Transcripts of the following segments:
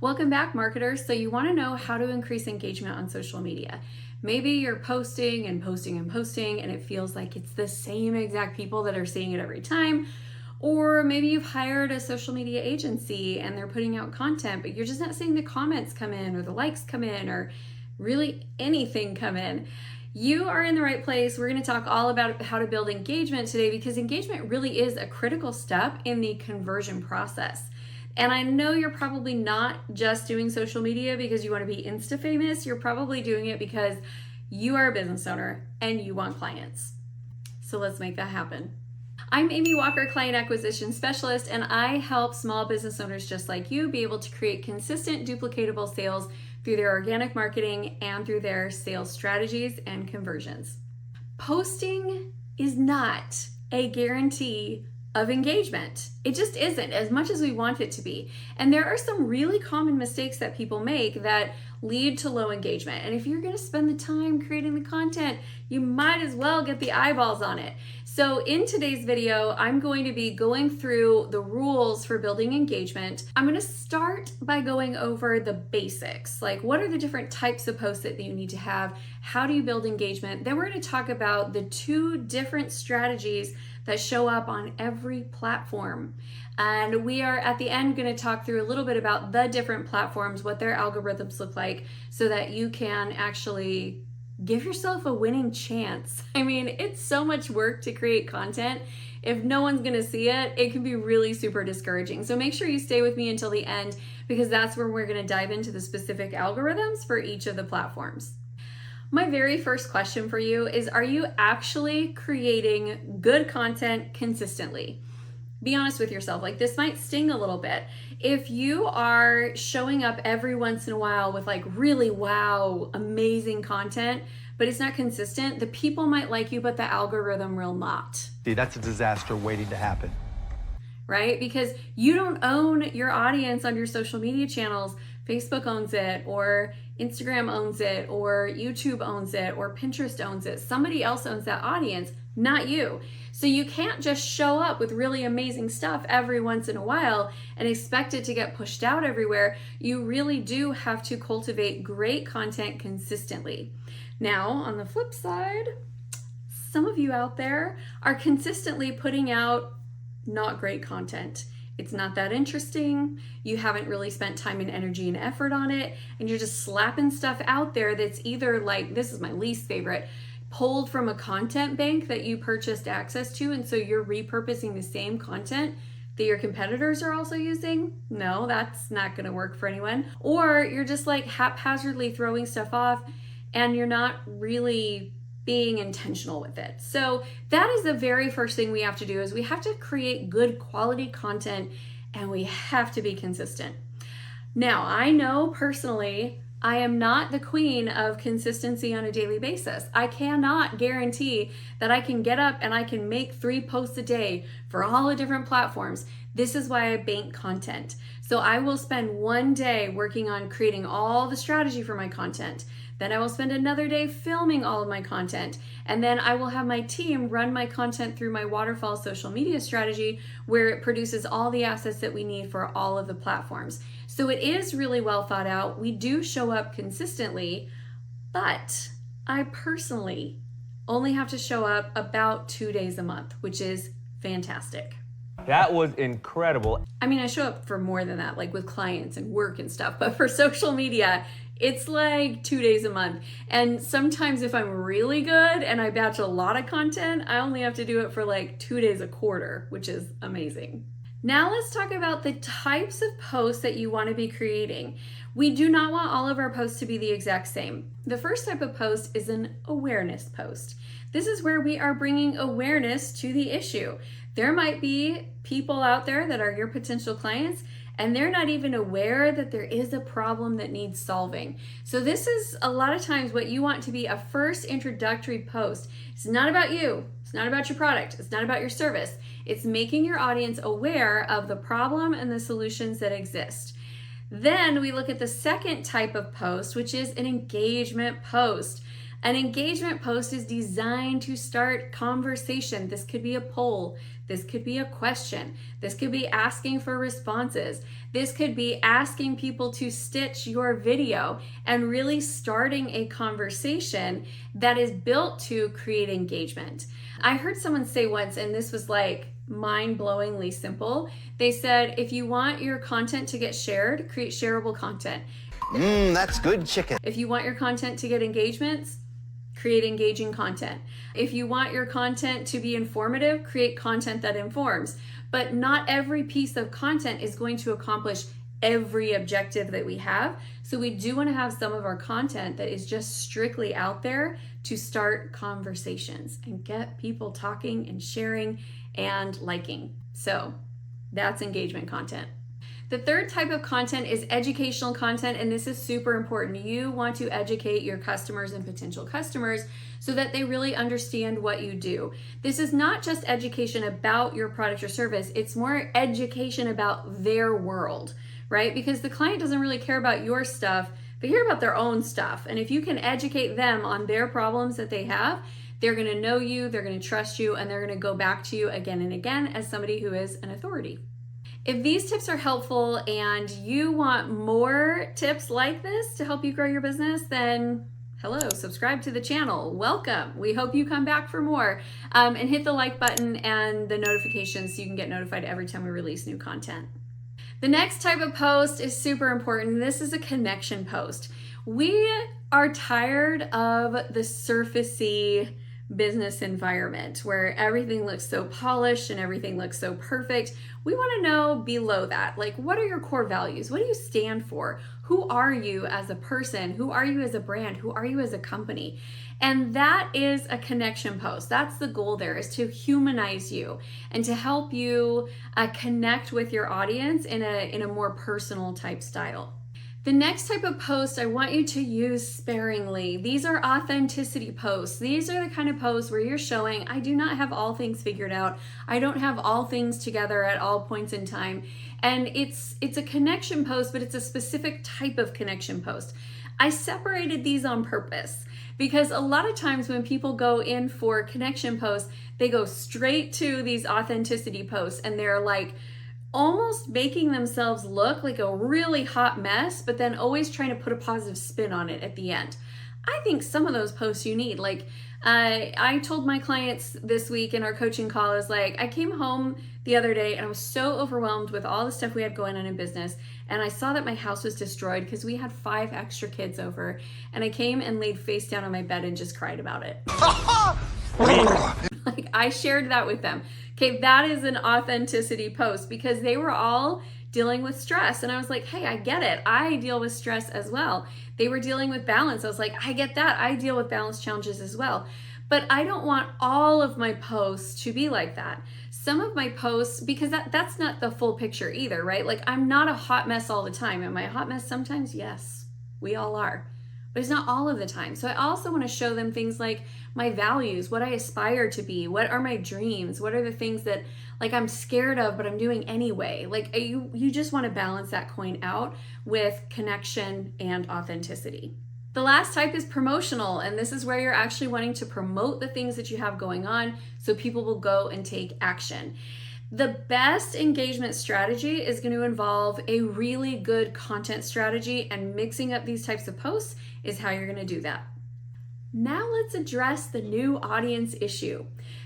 Welcome back, marketers. So you want to know how to increase engagement on social media. Maybe you're posting and posting and posting and it feels like it's the same exact people that are seeing it every time. Or maybe you've hired a social media agency and they're putting out content, but you're just not seeing the comments come in or the likes come in or really anything come in. You are in the right place. We're going to talk all about how to build engagement today because engagement really is a critical step in the conversion process. And I know you're probably not just doing social media because you want to be Insta famous. You're probably doing it because you are a business owner and you want clients. So let's make that happen. I'm Amy Walker, Client Acquisition Specialist, and I help small business owners just like you be able to create consistent, duplicatable sales through their organic marketing and through their sales strategies and conversions. Posting is not a guarantee of engagement. It just isn't, as much as we want it to be. And there are some really common mistakes that people make that lead to low engagement. And if you're going to spend the time creating the content, you might as well get the eyeballs on it. So in today's video, I'm going to be going through the rules for building engagement. I'm going to start by going over the basics, like what are the different types of posts that you need to have? How do you build engagement? Then we're going to talk about the two different strategies that show up on every platform. And we are at the end going to talk through a little bit about the different platforms, what their algorithms look like, so that you can actually give yourself a winning chance. I mean, it's so much work to create content. If no one's going to see it, it can be really super discouraging. So make sure you stay with me until the end because that's where we're going to dive into the specific algorithms for each of the platforms. My very first question for you is, are you actually creating good content consistently? Be honest with yourself. Like, this might sting a little bit. If you are showing up every once in a while with like really wow, amazing content, but it's not consistent, the people might like you, but the algorithm will not. See, that's a disaster waiting to happen. Right? Because you don't own your audience on your social media channels. Facebook owns it, or Instagram owns it, or YouTube owns it, or Pinterest owns it. Somebody else owns that audience, not you. So you can't just show up with really amazing stuff every once in a while and expect it to get pushed out everywhere. You really do have to cultivate great content consistently. Now, on the flip side, some of you out there are consistently putting out not great content. It's not that interesting. You haven't really spent time and energy and effort on it, and you're just slapping stuff out there that's either like, this is my least favorite, pulled from a content bank that you purchased access to, and so you're repurposing the same content that your competitors are also using. No, that's not going to work for anyone. Or you're just like haphazardly throwing stuff off and you're not really being intentional with it. So that is the very first thing we have to do, is we have to create good quality content and we have to be consistent. Now, I know personally, I am not the queen of consistency on a daily basis. I cannot guarantee that I can get up and I can make 3 posts a day for all the different platforms. This is why I bank content. So I will spend one day working on creating all the strategy for my content. Then I will spend another day filming all of my content. And then I will have my team run my content through my waterfall social media strategy, where it produces all the assets that we need for all of the platforms. So it is really well thought out. We do show up consistently, but I personally only have to show up about 2 days a month, which is fantastic. That was incredible. I mean, I show up for more than that, like with clients and work and stuff, but for social media, it's like 2 days a month. And sometimes if I'm really good and I batch a lot of content, I only have to do it for like 2 days a quarter, which is amazing. Now let's talk about the types of posts that you want to be creating. We do not want all of our posts to be the exact same. The first type of post is an awareness post. This is where we are bringing awareness to the issue. There might be people out there that are your potential clients and they're not even aware that there is a problem that needs solving. So this is a lot of times what you want to be a first introductory post. It's not about you. It's not about your product. It's not about your service. It's making your audience aware of the problem and the solutions that exist. Then we look at the second type of post, which is an engagement post. An engagement post is designed to start conversation. This could be a poll. This could be a question. This could be asking for responses. This could be asking people to stitch your video and really starting a conversation that is built to create engagement. I heard someone say once, and this was like mind-blowingly simple. They said, if you want your content to get shared, create shareable content. That's good chicken. If you want your content to get engagements, create engaging content. If you want your content to be informative, create content that informs. But not every piece of content is going to accomplish every objective that we have. So we do want to have some of our content that is just strictly out there to start conversations and get people talking and sharing and liking. So that's engagement content. The third type of content is educational content, and this is super important. You want to educate your customers and potential customers so that they really understand what you do. This is not just education about your product or service, it's more education about their world, right? Because the client doesn't really care about your stuff, they care about their own stuff. And if you can educate them on their problems that they have, they're gonna know you, they're gonna trust you, and they're gonna go back to you again and again as somebody who is an authority. If these tips are helpful and you want more tips like this to help you grow your business, then hello, subscribe to the channel. Welcome. We hope you come back for more. And hit the like button and the notifications so you can get notified every time we release new content. The next type of post is super important. This is a connection post. We are tired of the surfacey business environment where everything looks so polished and everything looks so perfect. We want to know below that, like, what are your core values? What do you stand for? Who are you as a person? Who are you as a brand? Who are you as a company? And that is a connection post. That's the goal there, is to humanize you and to help you connect with your audience in a more personal type style. The next type of post I want you to use sparingly. These are authenticity posts. These are the kind of posts where you're showing, I do not have all things figured out. I don't have all things together at all points in time. And it's a connection post, but it's a specific type of connection post. I separated these on purpose because a lot of times when people go in for connection posts, they go straight to these authenticity posts and they're like, almost making themselves look like a really hot mess, but then always trying to put a positive spin on it at the end. I think some of those posts you need. Like, I told my clients this week in our coaching call, I was like, I came home the other day and I was so overwhelmed with all the stuff we had going on in business. And I saw that my house was destroyed because we had 5 extra kids over. And I came and laid face down on my bed and just cried about it. Like, I shared that with them. Okay, that is an authenticity post because they were all dealing with stress. And I was like, hey, I get it. I deal with stress as well. They were dealing with balance. I was like, I get that. I deal with balance challenges as well. But I don't want all of my posts to be like that. Some of my posts, because that's not the full picture either, right? Like, I'm not a hot mess all the time. Am I a hot mess sometimes? Yes, we all are. But it's not all of the time. So I also want to show them things like my values, what I aspire to be, what are my dreams, what are the things that like I'm scared of, but I'm doing anyway. Like, you just want to balance that coin out with connection and authenticity. The last type is promotional, and this is where you're actually wanting to promote the things that you have going on so people will go and take action. The best engagement strategy is going to involve a really good content strategy, and mixing up these types of posts is how you're going to do that. Now let's address the new audience issue,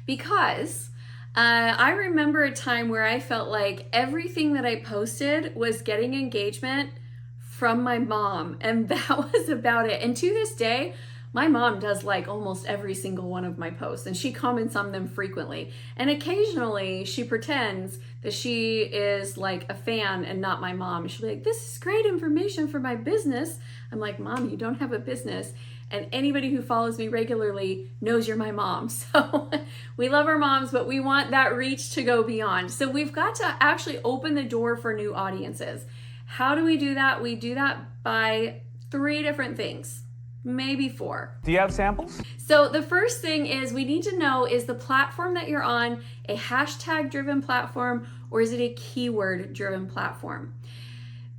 because I remember a time where I felt like everything that I posted was getting engagement from my mom, and that was about it. And to this day, my mom does like almost every single one of my posts, and she comments on them frequently. And occasionally she pretends that she is like a fan and not my mom. She'll be like, this is great information for my business. I'm like, Mom, you don't have a business. And anybody who follows me regularly knows you're my mom. So we love our moms, but we want that reach to go beyond. So we've got to actually open the door for new audiences. How do we do that? We do that by 3 different things. Maybe 4. Do you have samples? So the first thing is we need to know, is the platform that you're on a hashtag driven platform or is it a keyword driven platform?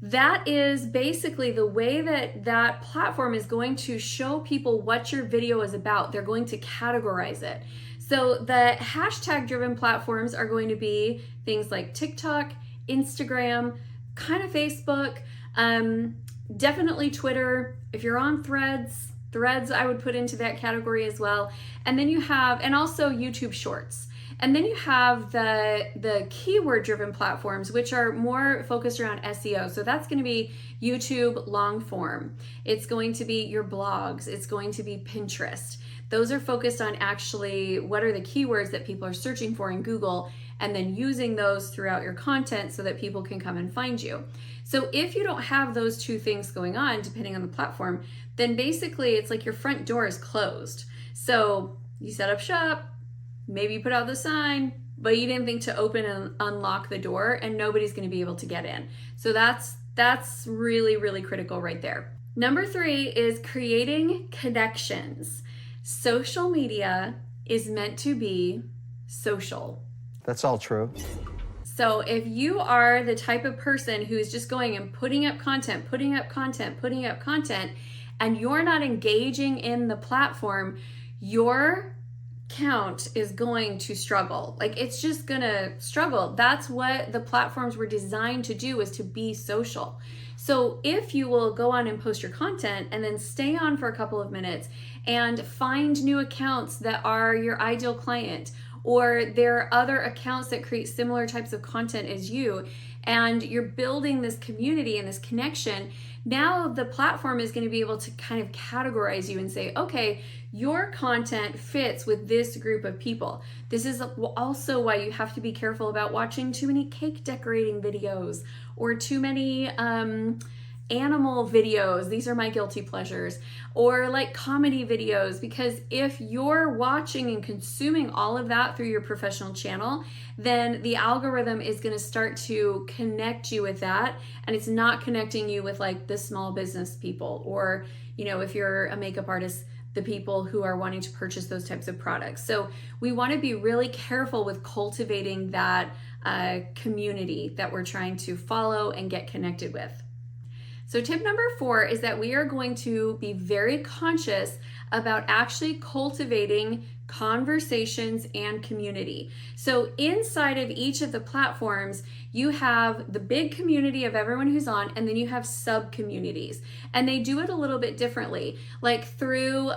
That is basically the way that that platform is going to show people what your video is about. They're going to categorize it. So the hashtag driven platforms are going to be things like TikTok, Instagram, kind of Facebook, definitely Twitter. If you're on Threads I would put into that category as well. And then you have, and also YouTube Shorts. And then you have the keyword driven platforms, which are more focused around SEO. So that's going to be YouTube long form. It's going to be your blogs. It's going to be Pinterest. Those are focused on actually what are the keywords that people are searching for in Google, and then using those throughout your content so that people can come and find you. So if you don't have those two things going on, depending on the platform, then basically it's like your front door is closed. So you set up shop, maybe you put out the sign, but you didn't think to open and unlock the door, and nobody's going to be able to get in. So that's really, really critical right there. Number 3 is creating connections. Social media is meant to be social. That's all true. So if you are the type of person who is just going and putting up content, and you're not engaging in the platform, your count is going to struggle. Like, it's just gonna struggle. That's what the platforms were designed to do, is to be social. So if you will go on and post your content and then stay on for a couple of minutes and find new accounts that are your ideal client, or there are other accounts that create similar types of content as you, and you're building this community and this connection, now the platform is going to be able to kind of categorize you and say, okay, your content fits with this group of people. This is also why you have to be careful about watching too many cake decorating videos or too many animal videos. These are my guilty pleasures. Or like comedy videos, because if you're watching and consuming all of that through your professional channel, then the algorithm is going to start to connect you with that, and it's not connecting you with like the small business people, or, you know, if you're a makeup artist, the people who are wanting to purchase those types of products. So we want to be really careful with cultivating that community that we're trying to follow and get connected with. So tip number 4 is that we are going to be very conscious about actually cultivating conversations and community. So inside of each of the platforms, you have the big community of everyone who's on, and then you have sub communities, and they do it a little bit differently. Like through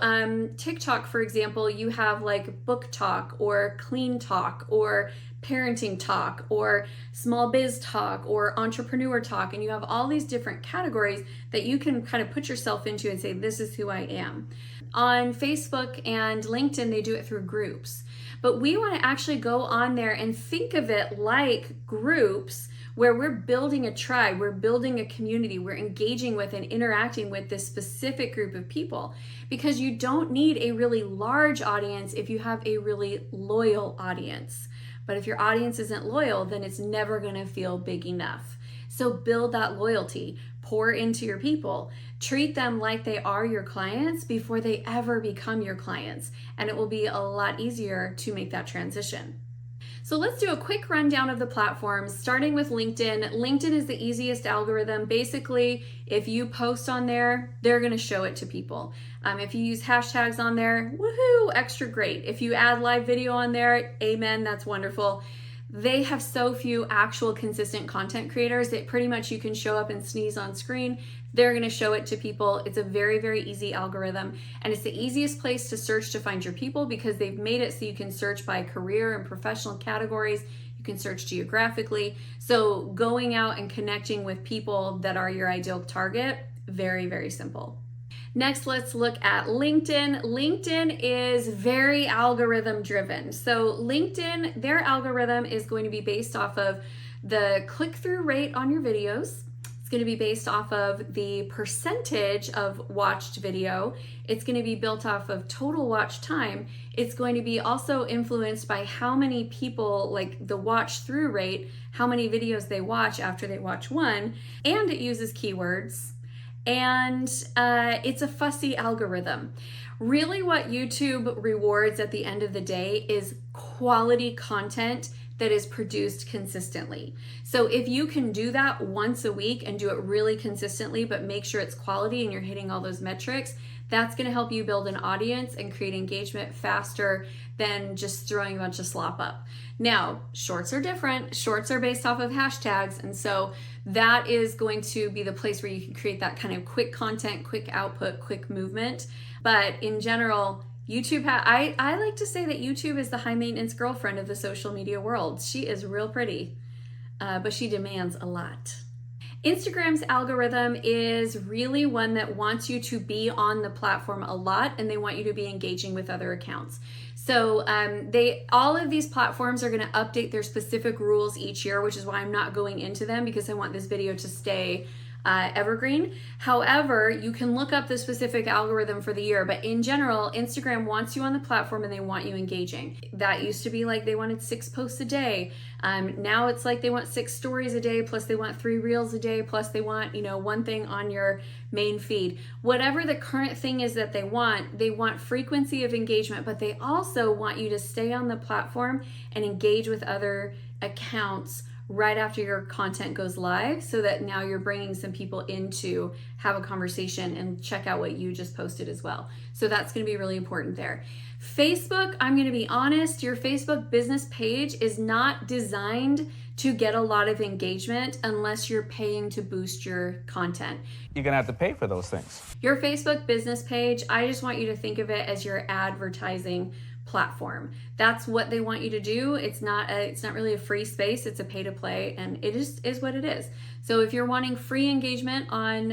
TikTok, for example, you have like book talk or clean talk or parenting talk or small biz talk or entrepreneur talk, and you have all these different categories that you can kind of put yourself into and say, this is who I am. On Facebook and LinkedIn, they do it through groups, but we want to actually go on there and think of it like groups where we're building a tribe, we're building a community, we're engaging with and interacting with this specific group of people, because you don't need a really large audience if you have a really loyal audience. But if your audience isn't loyal, then it's never going to feel big enough. So build that loyalty, pour into your people, treat them like they are your clients before they ever become your clients, and it will be a lot easier to make that transition. So let's do a quick rundown of the platforms, starting with LinkedIn. LinkedIn is the easiest algorithm. Basically, if you post on there, they're going to show it to people. If you use hashtags on there, woohoo, extra great. If you add live video on there, amen, that's wonderful. They have so few actual consistent content creators that pretty much you can show up and sneeze on screen. They're going to show it to people. It's a very, very easy algorithm, and it's the easiest place to search to find your people, because they've made it so you can search by career and professional categories. You can search geographically. So going out and connecting with people that are your ideal target, very, very simple. Next, let's look at LinkedIn. LinkedIn is very algorithm driven. So LinkedIn, their algorithm is going to be based off of the click-through rate on your videos. It's going to be based off of the percentage of watched video. It's going to be built off of total watch time. It's going to be also influenced by how many people, like the watch through rate, how many videos they watch after they watch one, and it uses keywords. And it's a fussy algorithm. Really what YouTube rewards at the end of the day is quality content that is produced consistently. So if you can do that once a week and do it really consistently, but make sure it's quality and you're hitting all those metrics, that's going to help you build an audience and create engagement faster than just throwing a bunch of slop up. Now, shorts are different. Shorts are based off of hashtags, and so that is going to be the place where you can create that kind of quick content, quick output, quick movement. But in general, YouTube, I like to say that YouTube is the high maintenance girlfriend of the social media world. She is real pretty, but she demands a lot. Instagram's algorithm is really one that wants you to be on the platform a lot, and they want you to be engaging with other accounts. So all of these platforms are going to update their specific rules each year, which is why I'm not going into them, because I want this video to stay evergreen. However, you can look up the specific algorithm for the year, but in general, Instagram wants you on the platform and they want you engaging. That used to be like they wanted 6 posts a day. Now it's like they want 6 stories a day, plus they want 3 reels a day, plus they want, one thing on your main feed. Whatever the current thing is that they want frequency of engagement, but they also want you to stay on the platform and engage with other accounts right after your content goes live, so that now you're bringing some people in to have a conversation and check out what you just posted as well. So that's going to be really important there. Facebook, I'm going to be honest, your Facebook business page is not designed to get a lot of engagement unless you're paying to boost your content. You're going to have to pay for those things. Your Facebook business page, I just want you to think of it as your advertising platform. That's what they want you to do. It's not really a free space, it's a pay to play, and it is what it is. So if you're wanting free engagement on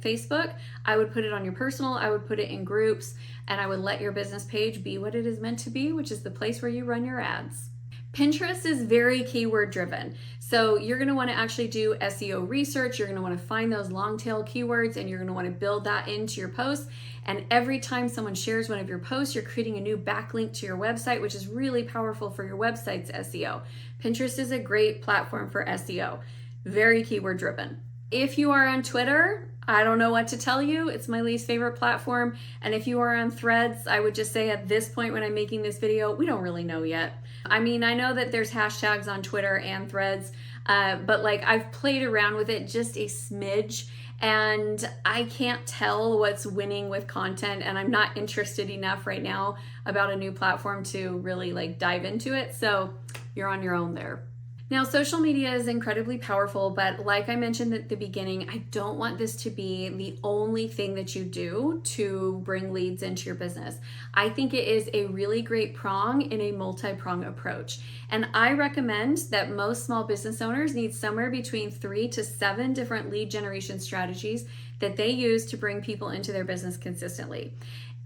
Facebook, I would put it on your personal, I would put it in groups, and I would let your business page be what it is meant to be, which is the place where you run your ads. Pinterest is very keyword driven. So you're going to want to actually do SEO research. You're going to want to find those long tail keywords, and you're going to want to build that into your posts. And every time someone shares one of your posts, you're creating a new backlink to your website, which is really powerful for your website's SEO. Pinterest is a great platform for SEO. Very keyword driven. If you are on Twitter, I don't know what to tell you. It's my least favorite platform. And if you are on Threads, I would just say at this point when I'm making this video, we don't really know yet. I mean, I know that there's hashtags on Twitter and Threads, but like I've played around with it just a smidge, and I can't tell what's winning with content, and I'm not interested enough right now about a new platform to really like dive into it. So you're on your own there. Now, social media is incredibly powerful, but like I mentioned at the beginning, I don't want this to be the only thing that you do to bring leads into your business. I think it is a really great prong in a multi-prong approach. And I recommend that most small business owners need somewhere between 3 to 7 different lead generation strategies that they use to bring people into their business consistently.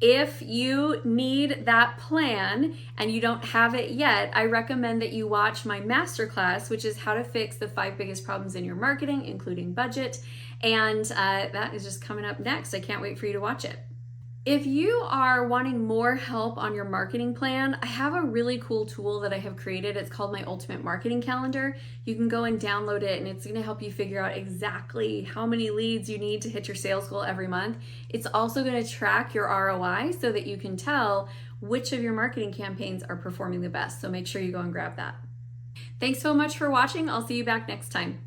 If you need that plan and you don't have it yet, I recommend that you watch my masterclass, which is how to fix the 5 biggest problems in your marketing, including budget. And that is just coming up next. I can't wait for you to watch it. If you are wanting more help on your marketing plan, I have a really cool tool that I have created. It's called my Ultimate Marketing Calendar. You can go and download it, and it's going to help you figure out exactly how many leads you need to hit your sales goal every month. It's also going to track your ROI so that you can tell which of your marketing campaigns are performing the best. So make sure you go and grab that. Thanks so much for watching. I'll see you back next time.